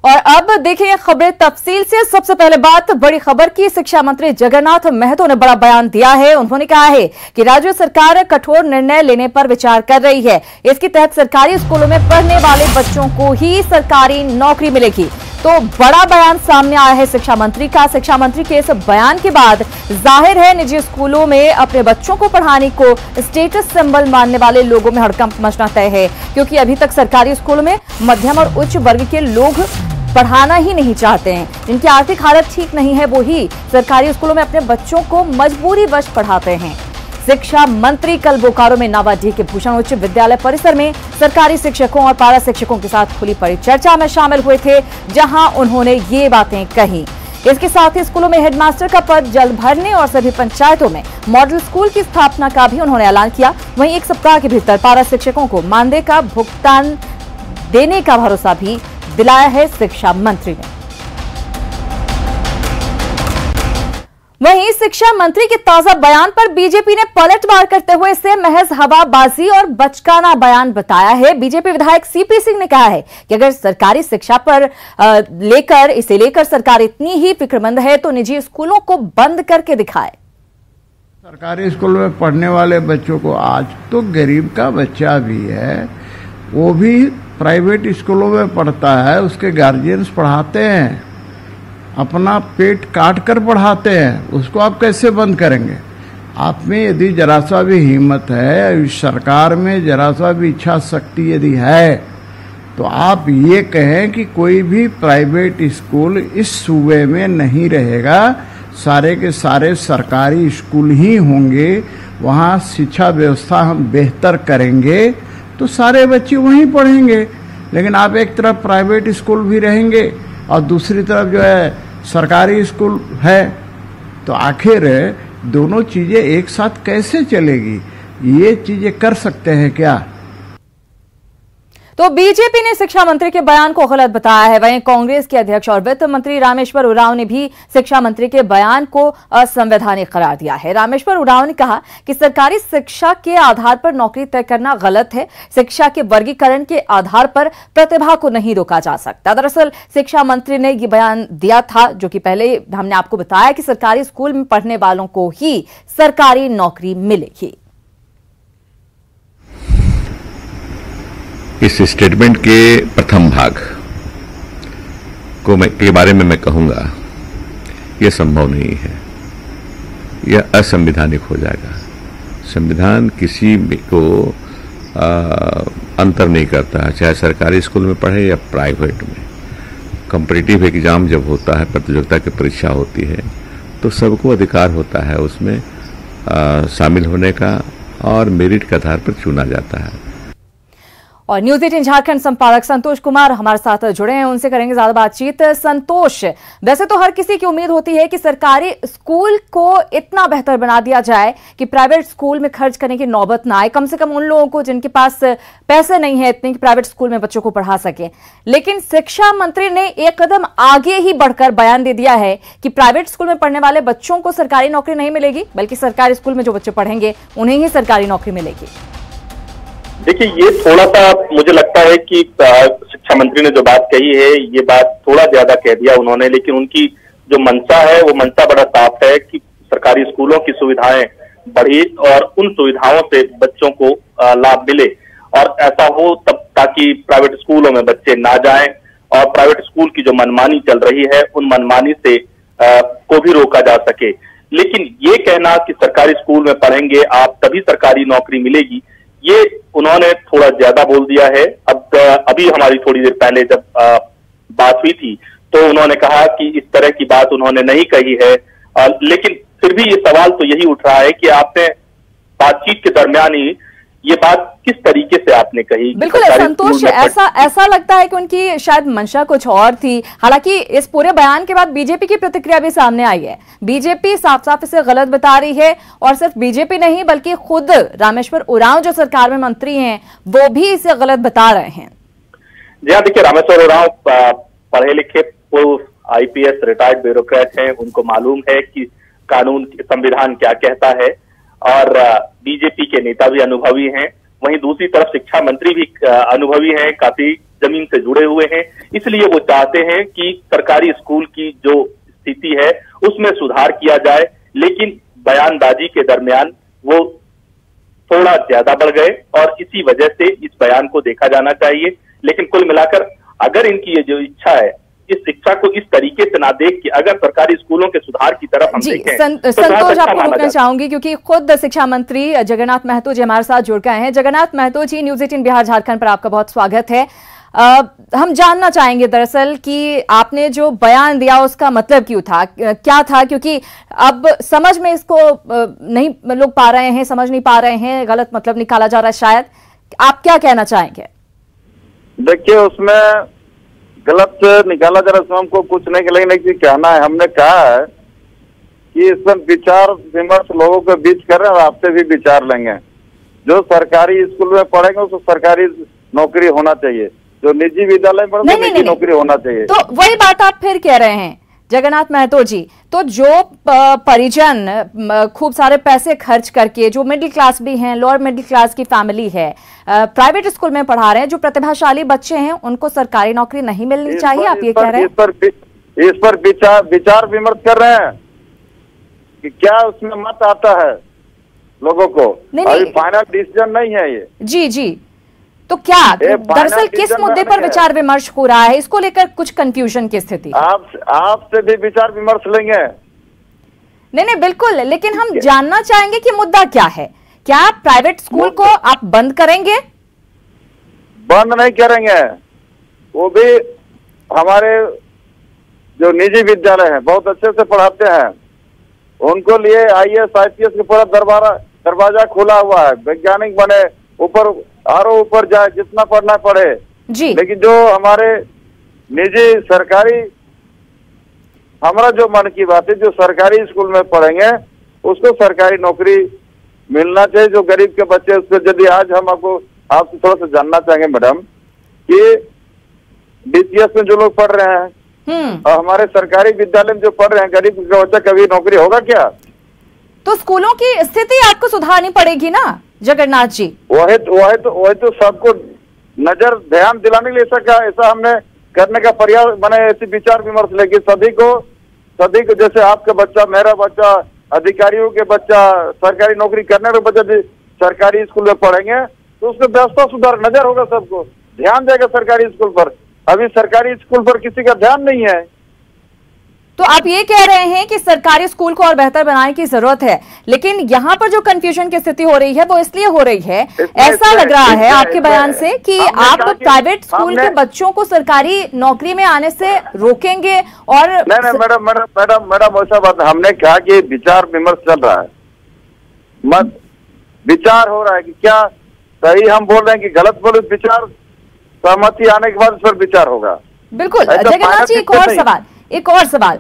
और अब देखिए खबरें तफसील से। सबसे पहले बात बड़ी खबर की। शिक्षा मंत्री जगन्नाथ महतो ने बड़ा बयान दिया है। उन्होंने कहा है कि राज्य सरकार कठोर निर्णय लेने पर विचार कर रही है। इसके तहत सरकारी स्कूलों में पढ़ने वाले बच्चों को ही सरकारी नौकरी मिलेगी। तो बड़ा बयान सामने आया है शिक्षा मंत्री का। शिक्षा मंत्री के इस बयान के बाद जाहिर है निजी स्कूलों में अपने बच्चों को पढ़ाने को स्टेटस सिंबल मानने वाले लोगों में हड़कंप मचना तय है, क्योंकि अभी तक सरकारी स्कूलों में मध्यम और उच्च वर्ग के लोग पढ़ाना ही नहीं चाहते हैं। जिनकी आर्थिक हालत ठीक नहीं है वो ही सरकारी स्कूलों में अपने बच्चों को मजबूरीवश पढ़ाते हैं। शिक्षा मंत्री कल बोकारो में नावाडीह के भूषण उच्च विद्यालय परिसर में सरकारी शिक्षकों और पारा शिक्षकों के साथ खुली परिचर्चा में शामिल हुए थे, जहां उन्होंने ये बातें कही। इसके साथ ही स्कूलों में हेडमास्टर का पद जल्द भरने और सभी पंचायतों में मॉडल स्कूल की स्थापना का भी उन्होंने ऐलान किया। वहीं एक सप्ताह के भीतर पारा शिक्षकों को मानदेय का भुगतान देने का भरोसा भी दिलाया है शिक्षा मंत्री ने। वहीं शिक्षा मंत्री के ताजा बयान पर बीजेपी ने पलटवार करते हुए इसे महज हवाबाजी और बचकाना बयान बताया है। बीजेपी विधायक सीपी सिंह ने कहा है कि अगर सरकारी शिक्षा पर इसे लेकर सरकार इतनी ही फिक्रमंद है तो निजी स्कूलों को बंद करके दिखाए। सरकारी स्कूल में पढ़ने वाले बच्चों को, आज तो गरीब का बच्चा भी है, वो भी प्राइवेट स्कूलों में पढ़ता है, उसके गार्जियंस पढ़ाते हैं, अपना पेट काट कर पढ़ाते हैं, उसको आप कैसे बंद करेंगे? आप में यदि जरा सा भी हिम्मत है, सरकार में जरा सा भी इच्छा शक्ति यदि है, तो आप ये कहें कि कोई भी प्राइवेट स्कूल इस सूबे में नहीं रहेगा, सारे के सारे सरकारी स्कूल ही होंगे, वहाँ शिक्षा व्यवस्था हम बेहतर करेंगे तो सारे बच्चे वहीं पढ़ेंगे। लेकिन आप एक तरफ प्राइवेट स्कूल भी रहेंगे और दूसरी तरफ जो है सरकारी स्कूल है, तो आखिर दोनों चीजें एक साथ कैसे चलेगी? ये चीजें कर सकते हैं क्या? तो बीजेपी ने शिक्षा मंत्री के बयान को गलत बताया है। वहीं कांग्रेस के अध्यक्ष और वित्त मंत्री रामेश्वर उरांव ने भी शिक्षा मंत्री के बयान को असंवैधानिक करार दिया है। रामेश्वर उरांव ने कहा कि सरकारी शिक्षा के आधार पर नौकरी तय करना गलत है। शिक्षा के वर्गीकरण के आधार पर प्रतिभा को नहीं रोका जा सकता। दरअसल शिक्षा मंत्री ने ये बयान दिया था, जो कि पहले हमने आपको बताया कि सरकारी स्कूल में पढ़ने वालों को ही सरकारी नौकरी मिलेगी। इस स्टेटमेंट के प्रथम भाग के बारे में मैं कहूंगा यह संभव नहीं है, यह असंवैधानिक हो जाएगा। संविधान किसी को अंतर नहीं करता, चाहे सरकारी स्कूल में पढ़े या प्राइवेट में। कॉम्पिटिटिव एग्जाम जब होता है, प्रतियोगिता की परीक्षा होती है, तो सबको अधिकार होता है उसमें शामिल होने का और मेरिट के आधार पर चुना जाता है। और न्यूज 18 झारखंड संपादक संतोष कुमार हमारे साथ जुड़े हैं, उनसे करेंगे ज्यादा बातचीत। संतोष, वैसे तो हर किसी की उम्मीद होती है कि सरकारी स्कूल को इतना बेहतर बना दिया जाए कि प्राइवेट स्कूल में खर्च करने की नौबत ना आए, कम से कम उन लोगों को जिनके पास पैसे नहीं है इतने कि प्राइवेट स्कूल में बच्चों को पढ़ा सके। लेकिन शिक्षा मंत्री ने एक कदम आगे ही बढ़कर बयान दे दिया है कि प्राइवेट स्कूल में पढ़ने वाले बच्चों को सरकारी नौकरी नहीं मिलेगी, बल्कि सरकारी स्कूल में जो बच्चे पढ़ेंगे उन्हें ही सरकारी नौकरी मिलेगी। देखिए, ये थोड़ा सा मुझे लगता है कि शिक्षा मंत्री ने जो बात कही है, ये बात थोड़ा ज्यादा कह दिया उन्होंने। लेकिन उनकी जो मंशा है वो मंशा बड़ा साफ है कि सरकारी स्कूलों की सुविधाएं बढ़ी और उन सुविधाओं से बच्चों को लाभ मिले, और ऐसा हो तब ताकि प्राइवेट स्कूलों में बच्चे ना जाएं और प्राइवेट स्कूल की जो मनमानी चल रही है उन मनमानी से को भी रोका जा सके। लेकिन ये कहना कि सरकारी स्कूल में पढ़ेंगे आप तभी सरकारी नौकरी मिलेगी, ये उन्होंने थोड़ा ज्यादा बोल दिया है। अब अभी हमारी थोड़ी देर पहले जब बात हुई थी तो उन्होंने कहा कि इस तरह की बात उन्होंने नहीं कही है, लेकिन फिर भी ये सवाल तो यही उठ रहा है कि आपने बातचीत के दरमियान ही ये बात किस तरीके से आपने कही। बिल्कुल संतोष, ऐसा लगता है कि उनकी शायद मंशा कुछ और थी। हालांकि इस पूरे बयान के बाद बीजेपी की प्रतिक्रिया भी सामने आई है। बीजेपी साफ साफ इसे गलत बता रही है, और सिर्फ बीजेपी नहीं बल्कि खुद रामेश्वर उरांव जो सरकार में मंत्री हैं वो भी इसे गलत बता रहे हैं। जी हाँ, देखिए, रामेश्वर उरांव पढ़े लिखे पूर्व IPS रिटायर्ड ब्यूरोक्रेट हैं, उनको मालूम है कि कानून संविधान क्या कहता है, और बीजेपी के नेता भी अनुभवी हैं। वहीं दूसरी तरफ शिक्षा मंत्री भी अनुभवी हैं, काफी जमीन से जुड़े हुए हैं, इसलिए वो चाहते हैं कि सरकारी स्कूल की जो स्थिति है उसमें सुधार किया जाए। लेकिन बयानबाजी के दरमियान वो थोड़ा ज्यादा बढ़ गए और इसी वजह से इस बयान को देखा जाना चाहिए। लेकिन कुल मिलाकर अगर इनकी ये जो इच्छा है, इस शिक्षा को इस तरीके से ना देख के अगर सरकारी स्कूलों के सुधार की तरफ हम देखें, संतोष आपको रोकना चाहूंगी क्योंकि खुद शिक्षा मंत्री जगन्नाथ महतो जी हमारे साथ जुड़ गए हैं। जगन्नाथ महतो जी, न्यूज 18 बिहार झारखंड पर आपका बहुत स्वागत है। हम जानना चाहेंगे दरअसल कि आपने जो बयान दिया उसका मतलब क्या था, क्योंकि अब समझ में इसको नहीं लोग पा रहे हैं, समझ नहीं पा रहे हैं, गलत मतलब निकाला जा रहा है शायद। आप क्या कहना चाहेंगे? देखिए, उसमें गलत निकाला जा रहा है, हमको कुछ नहीं कहना है। हमने कहा है कि इसमें विचार विमर्श लोगों के बीच कर रहे हैं और आपसे भी विचार लेंगे। जो सरकारी स्कूल में पढ़ेंगे उसको सरकारी नौकरी होना चाहिए, जो निजी विद्यालय में पढ़ेंगे निजी नौकरी होना चाहिए। तो वही बात आप फिर कह रहे हैं जगन्नाथ महतो जी। तो जो परिजन खूब सारे पैसे खर्च करके, जो मिडिल क्लास भी हैं, लोअर मिडिल क्लास की फैमिली है, प्राइवेट स्कूल में पढ़ा रहे हैं, जो प्रतिभाशाली बच्चे हैं, उनको सरकारी नौकरी नहीं मिलनी चाहिए, आप ये कह रहे हैं? इस पर विचार विमर्श कर रहे हैं कि क्या उसमें मत आता है लोगों को। अभी फाइनल डिसीजन नहीं है ये। जी। तो क्या दरअसल किस मुद्दे पर विचार विमर्श हो रहा है, इसको लेकर कुछ कंफ्यूजन की स्थिति? आपसे भी विचार विमर्श लेंगे। नहीं बिल्कुल, लेकिन हम जानना चाहेंगे कि मुद्दा क्या है। क्या प्राइवेट स्कूल को आप बंद करेंगे? बंद नहीं करेंगे, वो भी हमारे जो निजी विद्यालय हैं बहुत अच्छे से पढ़ाते हैं, उनको लिए IAS IPS का पूरा दरवाजा खुला हुआ है। वैज्ञानिक बने, ऊपर ऊपर जाए, जितना पढ़ना पड़े जी। लेकिन जो हमारे निजी सरकारी, हमारा जो मन की बात है, जो सरकारी स्कूल में पढ़ेंगे उसको सरकारी नौकरी मिलना चाहिए। जो गरीब के बच्चे, उसको यदि आज हम आपसे थोड़ा सा जानना चाहेंगे मैडम कि DPS में जो लोग पढ़ रहे हैं और हमारे सरकारी विद्यालय में जो पढ़ रहे हैं, गरीब का बच्चा कभी नौकरी होगा क्या? तो स्कूलों की स्थिति आपको सुधारनी पड़ेगी ना जगन्नाथ जी। वही तो सबको नजर ध्यान दिलाने के लिए ऐसा हमने करने का प्रयास बने, ऐसी विचार विमर्श लेके सभी को जैसे आपका बच्चा, मेरा बच्चा, अधिकारियों के बच्चा सरकारी नौकरी करने वाले बच्चा भी सरकारी स्कूल में पढ़ेंगे तो उसको व्यवस्था सुधार, नजर होगा, सबको ध्यान देगा सरकारी स्कूल पर। अभी सरकारी स्कूल पर किसी का ध्यान नहीं है। तो आप ये कह रहे हैं कि सरकारी स्कूल को और बेहतर बनाने की जरूरत है, लेकिन यहाँ पर जो कंफ्यूजन की स्थिति हो रही है वो इसलिए हो रही है, ऐसा लग रहा है आपके बयान से कि आप प्राइवेट स्कूल के बच्चों को सरकारी नौकरी में आने से रोकेंगे। और नहीं मैडम ऐसा बात, हमने कहा कि विचार विमर्श चल रहा है, मत विचार हो रहा है कि क्या सही हम बोल रहे हैं कि गलत बोले, विचार सहमति आने के बाद इस पर विचार होगा। बिल्कुल। जगन्नाथ जी, एक और सवाल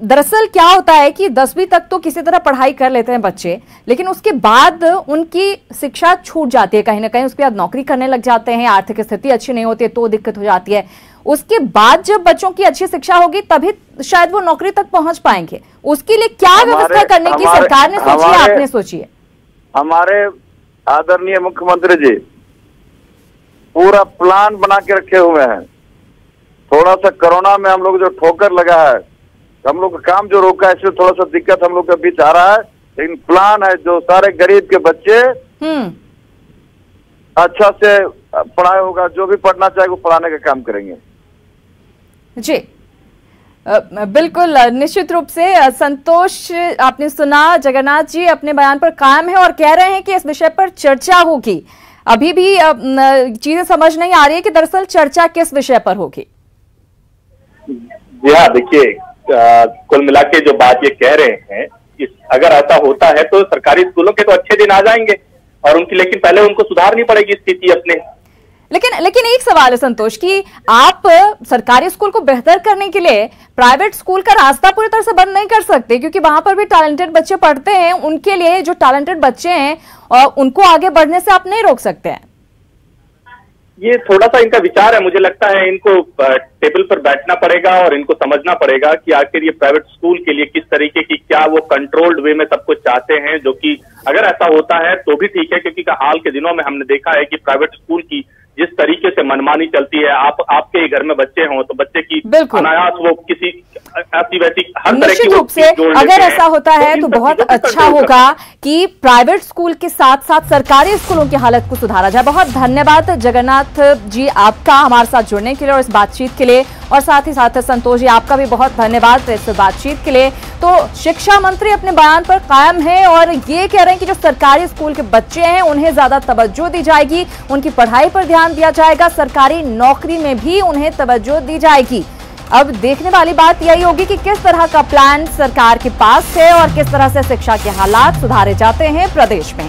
दरअसल क्या होता है कि 10वीं तक तो किसी तरह पढ़ाई कर लेते हैं बच्चे, लेकिन उसके बाद उनकी शिक्षा छूट जाती है कहीं ना कहीं, उसके बाद नौकरी करने लग जाते हैं, आर्थिक स्थिति अच्छी नहीं होती है तो दिक्कत हो जाती है। उसके बाद जब बच्चों की अच्छी शिक्षा होगी तभी शायद वो नौकरी तक पहुंच पाएंगे। उसके लिए क्या व्यवस्था करने की सरकार ने सोची है, आपने सोची है? हमारे आदरणीय मुख्यमंत्री जी पूरा प्लान बना के रखे हुए हैं। थोड़ा सा कोरोना में हम लोग जो ठोकर लगा है, हम लोग का काम जो रोका है, इसमें थोड़ा सा दिक्कत हम लोग के बीच आ रहा है, लेकिन प्लान है जो सारे गरीब के बच्चे अच्छा से पढ़ाई होगा, जो भी पढ़ना चाहे वो पढ़ाने का काम करेंगे। जी बिल्कुल, निश्चित रूप से संतोष, आपने सुना जगन्नाथ जी अपने बयान पर कायम है और कह रहे हैं कि इस विषय पर चर्चा होगी। अभी भी चीजें समझ नहीं आ रही है कि दरअसल चर्चा किस विषय पर होगी। जी हाँ, देखिए कुल मिला के जो बात ये कह रहे हैं, अगर ऐसा होता है तो सरकारी स्कूलों के तो अच्छे दिन आ जाएंगे और उनकी, लेकिन पहले उनको सुधारनी पड़ेगी स्थिति अपने। लेकिन एक सवाल है संतोष कि आप सरकारी स्कूल को बेहतर करने के लिए प्राइवेट स्कूल का रास्ता पूरी तरह से बंद नहीं कर सकते, क्योंकि वहां पर भी टैलेंटेड बच्चे पढ़ते हैं। उनके लिए जो टैलेंटेड बच्चे हैं और उनको आगे बढ़ने से आप नहीं रोक सकते हैं। ये थोड़ा सा इनका विचार है, मुझे लगता है इनको टेबल पर बैठना पड़ेगा और इनको समझना पड़ेगा कि आखिर ये प्राइवेट स्कूल के लिए किस तरीके की, क्या वो कंट्रोल्ड वे में सब कुछ चाहते हैं, जो कि अगर ऐसा होता है तो भी ठीक है, क्योंकि हाल के दिनों में हमने देखा है कि प्राइवेट स्कूल की जिस तरीके से मनमानी चलती है, आपके ही घर में बच्चे हों तो बच्चे की अनायास वो किसी ऐसी वैसी हर तरह की निश्चित रूप से अगर ऐसा होता है तो बहुत अच्छा होगा कि प्राइवेट स्कूल के साथ साथ सरकारी स्कूलों की हालत को सुधारा जाए। बहुत धन्यवाद जगन्नाथ जी आपका हमारे साथ जुड़ने के लिए और इस बातचीत के लिए, और साथ ही साथ संतोष जी आपका भी बहुत धन्यवाद इस बातचीत के लिए। तो शिक्षा मंत्री अपने बयान पर कायम है और ये कह रहे हैं कि जो सरकारी स्कूल के बच्चे हैं उन्हें ज्यादा तवज्जो दी जाएगी, उनकी पढ़ाई पर ध्यान दिया जाएगा, सरकारी नौकरी में भी उन्हें तवज्जो दी जाएगी। अब देखने वाली बात यही होगी कि किस तरह का प्लान सरकार के पास है और किस तरह से शिक्षा के हालात सुधारे जाते हैं प्रदेश में।